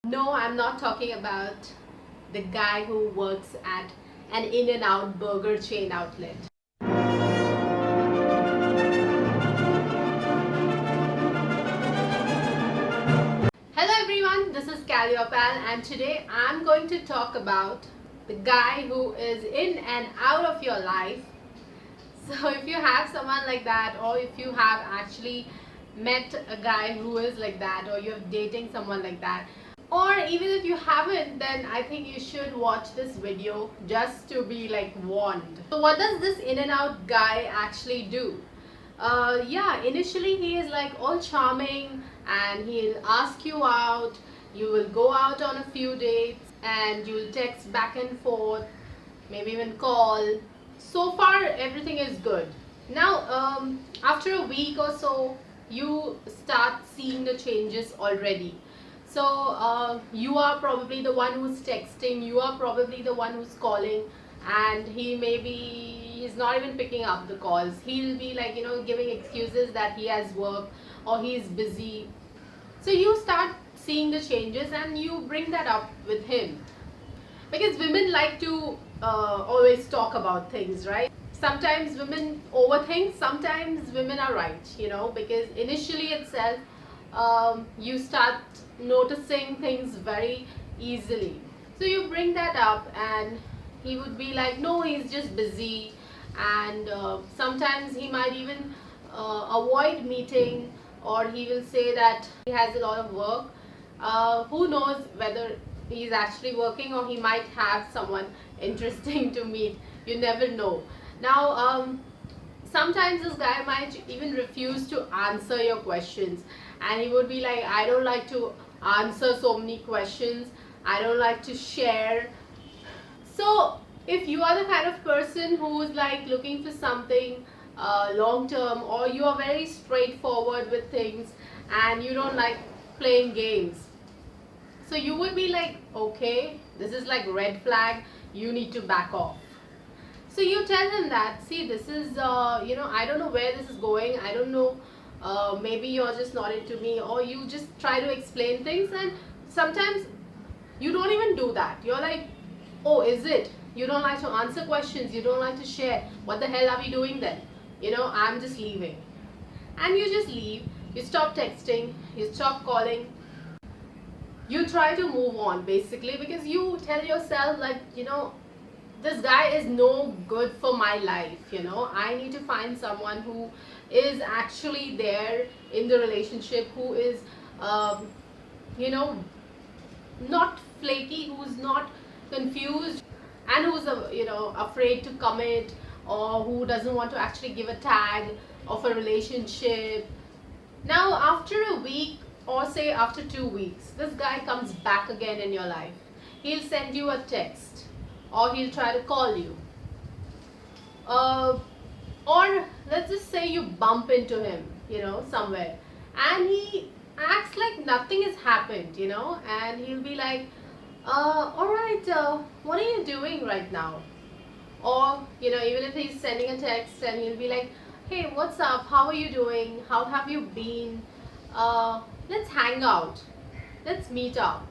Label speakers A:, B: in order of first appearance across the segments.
A: No, I'm not talking about the guy who works at an In-N-Out burger chain outlet. Hello everyone, this is Calliope and today I'm going to talk about the guy who is in and out of your life. So if you have someone like that, or if you have actually met a guy who is like that, or you're dating someone like that, or even if you haven't, then I think you should watch this video just to be like warned. So what does this In-N-Out guy actually do? Yeah, initially he is like all charming and he'll ask you out. You will go out on a few dates and you'll text back and forth, maybe even call. So far everything is good. Now after a week or so you start seeing the changes already. So you are probably the one who's texting, you are probably the one who's calling, and he's not even picking up the calls. He'll be like, giving excuses that he has work or he's busy. So you start seeing the changes and you bring that up with him, because women like to always talk about things, right? Sometimes women overthink, sometimes women are right, because initially itself you start noticing things very easily. So you bring that up and he would be like, no, he's just busy, and sometimes he might even avoid meeting, or he will say that he has a lot of work. Who knows whether he's actually working or he might have someone interesting to meet. You never know. Now sometimes this guy might even refuse to answer your questions, and he would be like, I don't like to answer so many questions, I don't like to share. So if you are the kind of person who's like looking for something long term, or you are very straightforward with things and you don't like playing games, so you would be like, okay, this is like red flag, you need to back off. So you tell him that, see, this is, I don't know where this is going, I don't know, maybe you're just not into me, or you just try to explain things, and sometimes you don't even do that. You're like, oh, is it? You don't like to answer questions, you don't like to share. What the hell are we doing then? I'm just leaving. And you just leave, you stop texting, you stop calling, you try to move on basically, because you tell yourself like, this guy is no good for my life. I need to find someone who is actually there in the relationship, who is you know not flaky, who's not confused, and who's afraid to commit, or who doesn't want to actually give a tag of a relationship. Now after a week, or say after 2 weeks, this guy comes back again in your life. He'll send you a text, or he'll try to call you, uh, or let's just say you bump into him somewhere, and he acts like nothing has happened, and he'll be like, all right, what are you doing right now? Or even if he's sending a text, and he'll be like, hey, what's up, how are you doing, how have you been, let's hang out, let's meet up.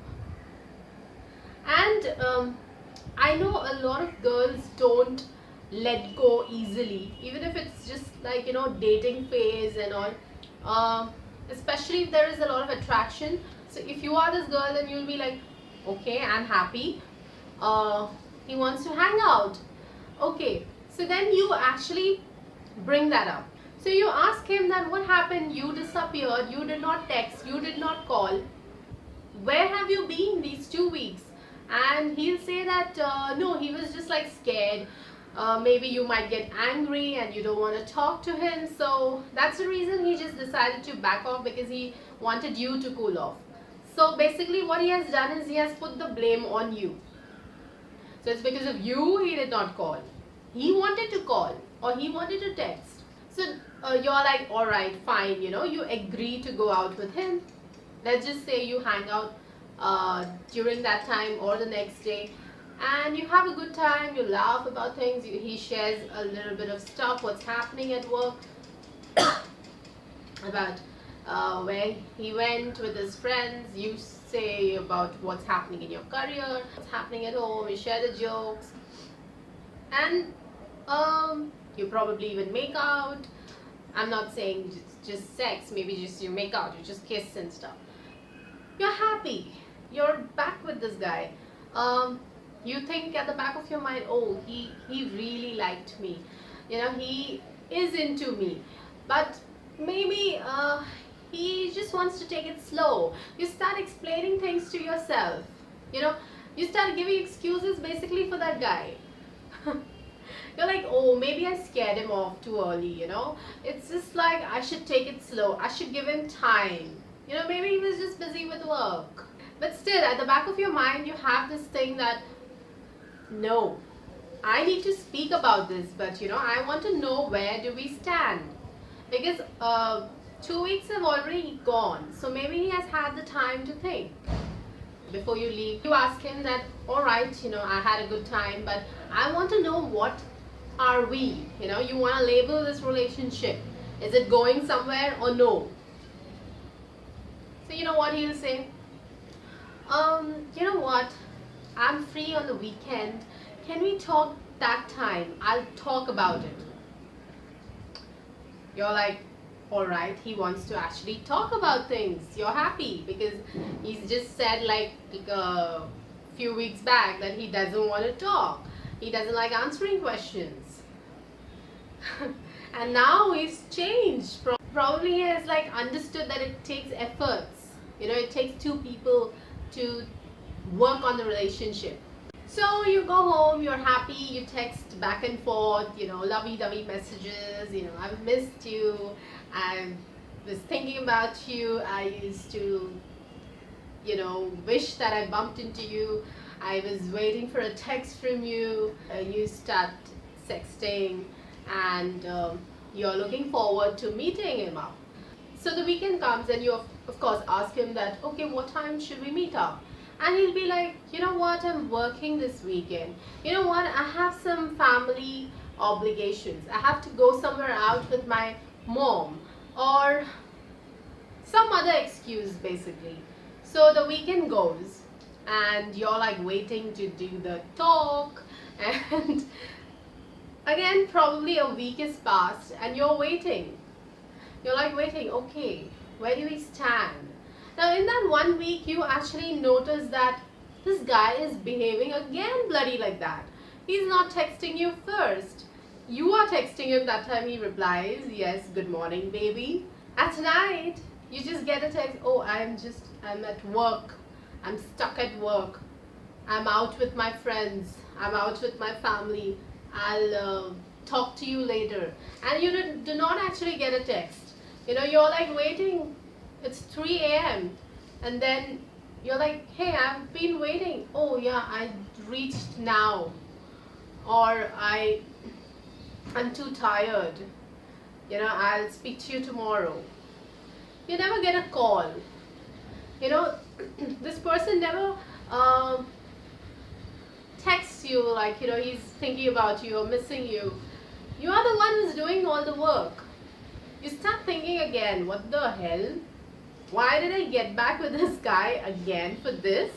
A: And I know a lot of girls don't let go easily, even if it's just like dating phase and all, especially if there is a lot of attraction. So if you are this girl, then you'll be like, okay, I'm happy, uh, he wants to hang out. Okay, so then you actually bring that up. So you ask him that, what happened, you disappeared, you did not text, you did not call, where have you been these 2 weeks? And he'll say that, no, he was just like scared, maybe you might get angry and you don't want to talk to him, so that's the reason he just decided to back off, because he wanted you to cool off. So basically what he has done is he has put the blame on you. So it's because of you he did not call. He wanted to call, or he wanted to text. So you're like, all right, fine, you agree to go out with him. Let's just say you hang out during that time or the next day, and you have a good time, you laugh about things, he shares a little bit of stuff, what's happening at work, about where he went with his friends, you say about what's happening in your career, what's happening at home. You share the jokes, and you probably even make out. I'm not saying just sex, maybe just you make out, you just kiss and stuff. You're happy, you're back with this guy. You think at the back of your mind, oh, he really liked me, he is into me, but maybe he just wants to take it slow. You start explaining things to yourself, you start giving excuses basically for that guy. You're like, oh, maybe I scared him off too early, It's just like, I should take it slow. I should give him time. Maybe he was just busy with work. But still, at the back of your mind, you have this thing that, no, I need to speak about this, but, I want to know where do we stand. Because 2 weeks have already gone. So maybe he has had the time to think. Before you leave, you ask him that, alright, I had a good time, but I want to know what are we, you want to label this relationship. Is it going somewhere or no? So you know what he'll say? You know what? I'm free on the weekend. Can we talk that time? I'll talk about it. You're like, alright, he wants to actually talk about things. You're happy because he's just said like a few weeks back that he doesn't want to talk. He doesn't like answering questions. And now he's changed. Probably he has like understood that it takes efforts. It takes two people to work on the relationship. So you go home, you're happy, you text back and forth, lovey-dovey messages, I've missed you, I was thinking about you, I used to, wish that I bumped into you, I was waiting for a text from you, you start sexting, and you're looking forward to meeting him up. So the weekend comes and you of course ask him that, okay, what time should we meet up? And he'll be like, you know what, I'm working this weekend. You know what, I have some family obligations. I have to go somewhere out with my mom, or some other excuse basically. So the weekend goes and you're like waiting to do the talk, and again probably a week is passed and you're waiting. You're like waiting, okay, where do we stand? Now in that 1 week you actually notice that this guy is behaving again bloody like that. He's not texting you first. You are texting him, that time he replies, yes, good morning baby. At night you just get a text, oh, I'm at work. I'm stuck at work. I'm out with my friends. I'm out with my family. I'll talk to you later. And you do not actually get a text. You're like waiting. It's 3 a.m. and then you're like, hey, I've been waiting. Oh yeah, I reached now. Or I'm too tired. I'll speak to you tomorrow. You never get a call. This person never texts you like, he's thinking about you or missing you. You are the one who's doing all the work. You start thinking again, what the hell? Why did I get back with this guy again for this?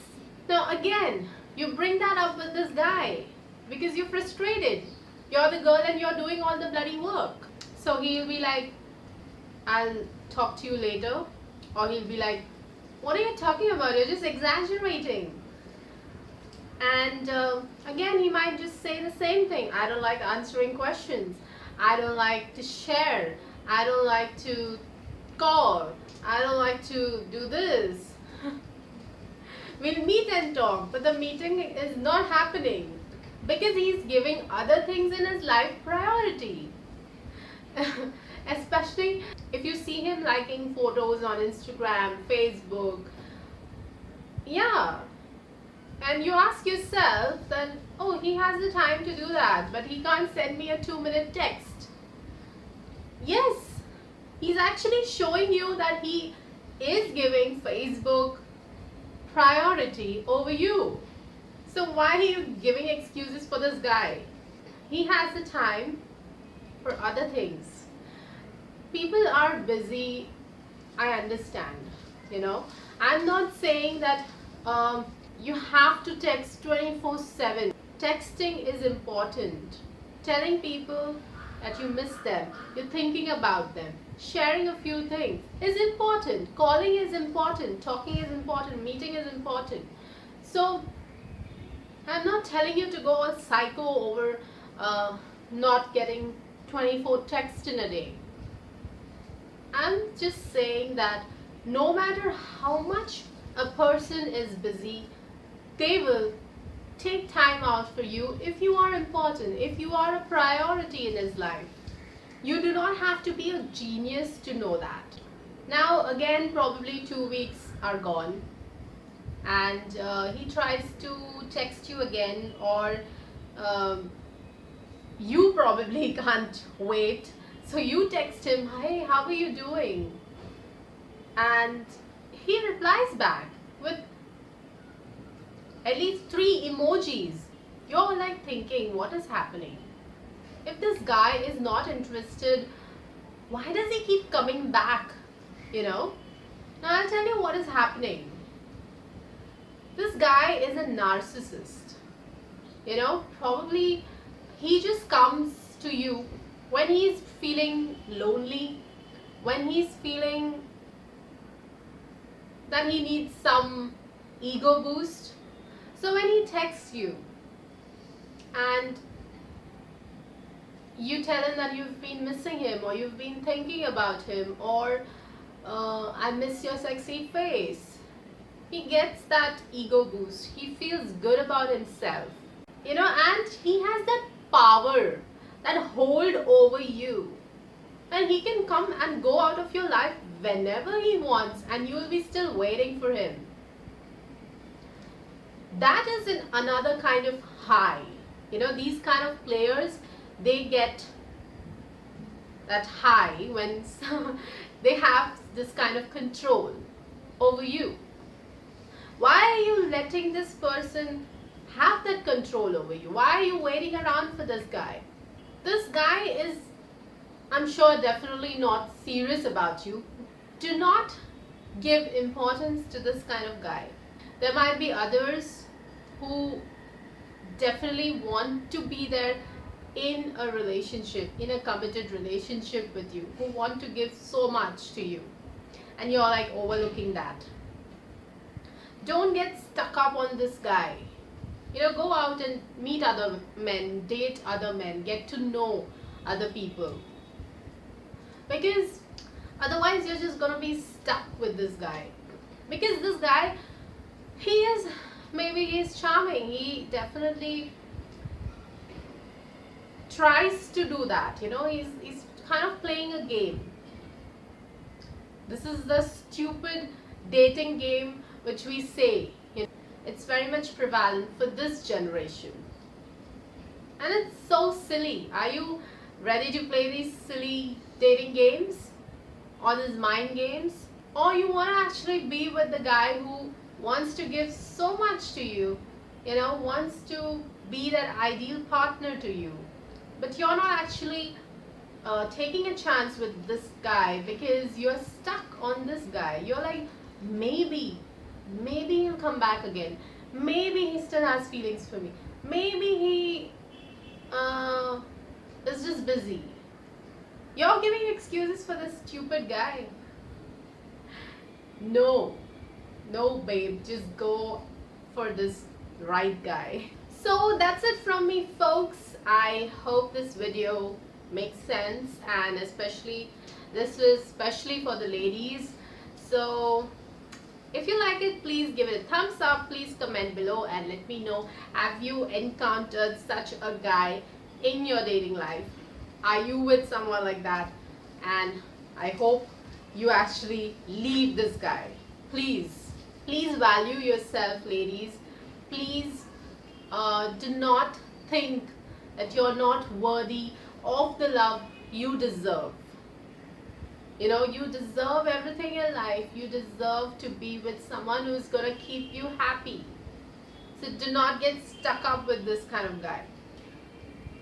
A: Now again, you bring that up with this guy because you're frustrated. You're the girl and you're doing all the bloody work. So he'll be like, I'll talk to you later. Or he'll be like, what are you talking about? You're just exaggerating. And again, he might just say the same thing. I don't like answering questions. I don't like to share. I don't like to call. I don't like to do this. We'll meet and talk, but the meeting is not happening because he's giving other things in his life priority. Especially if you see him liking photos on Instagram, Facebook. Yeah. And you ask yourself that, oh, he has the time to do that, but he can't send me a 2-minute text. Yes, he's actually showing you that he is giving Facebook priority over you. So why are you giving excuses for this guy? He has the time for other things. People are busy, I understand, I'm not saying that you have to text 24/7. Texting is important. Telling people that you miss them, you're thinking about them, sharing a few things is important. Calling is important, talking is important, meeting is important. So I'm not telling you to go all psycho over not getting 24 texts in a day. I'm just saying that no matter how much a person is busy, they will take time out for you if you are important, if you are a priority in his life. You do not have to be a genius to know that. Now again, probably 2 weeks are gone and he tries to text you again, or you probably can't wait, so you text him, hey, how are you doing? And he replies back with at least 3 emojis. You're like thinking, what is happening? If this guy is not interested, why does he keep coming back? Now I'll tell you what is happening. This guy is a narcissist. Probably he just comes to you when he's feeling lonely, when he's feeling that he needs some ego boost. So when he texts you and you tell him that you've been missing him, or you've been thinking about him, or I miss your sexy face, he gets that ego boost. He feels good about himself, and he has that power, that hold over you, and he can come and go out of your life whenever he wants, and you will be still waiting for him. That is another kind of high. These kind of players, they get that high when they have this kind of control over you. Why are you letting this person have that control over you? Why are you waiting around for this guy? This guy is, I'm sure, definitely not serious about you. Do not give importance to this kind of guy. There might be others who definitely want to be there in a relationship, in a committed relationship with you, who want to give so much to you, and you're like overlooking that. Don't get stuck up on this guy. Go out and meet other men, date other men, get to know other people, because otherwise you're just gonna be stuck with this guy. Because this guy, maybe he's charming, he definitely tries to do that. He's kind of playing a game. This is the stupid dating game which we say. It's very much prevalent for this generation, and it's so silly. Are you ready to play these silly dating games, or these mind games? Or you want to actually be with the guy who wants to give so much to you, wants to be that ideal partner to you, but you're not actually taking a chance with this guy because you're stuck on this guy. You're like, maybe he'll come back again. Maybe he still has feelings for me. Maybe he is just busy. You're giving excuses for this stupid guy. No, babe, just go for this right guy. So that's it from me, folks. I hope this video makes sense, and this was especially for the ladies. So if you like it, please give it a thumbs up. Please comment below and let me know, have you encountered such a guy in your dating life? Are you with someone like that? And I hope you actually leave this guy. Please value yourself, ladies. Please do not think that you're not worthy of the love you deserve. You deserve everything in life. You deserve to be with someone who's gonna keep you happy. So do not get stuck up with this kind of guy.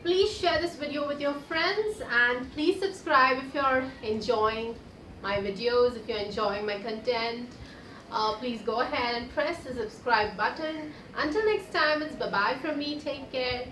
A: Please share this video with your friends, and please subscribe if you're enjoying my videos, if you're enjoying my content. please go ahead and press the subscribe button. Until next time, it's bye bye from me. Take care.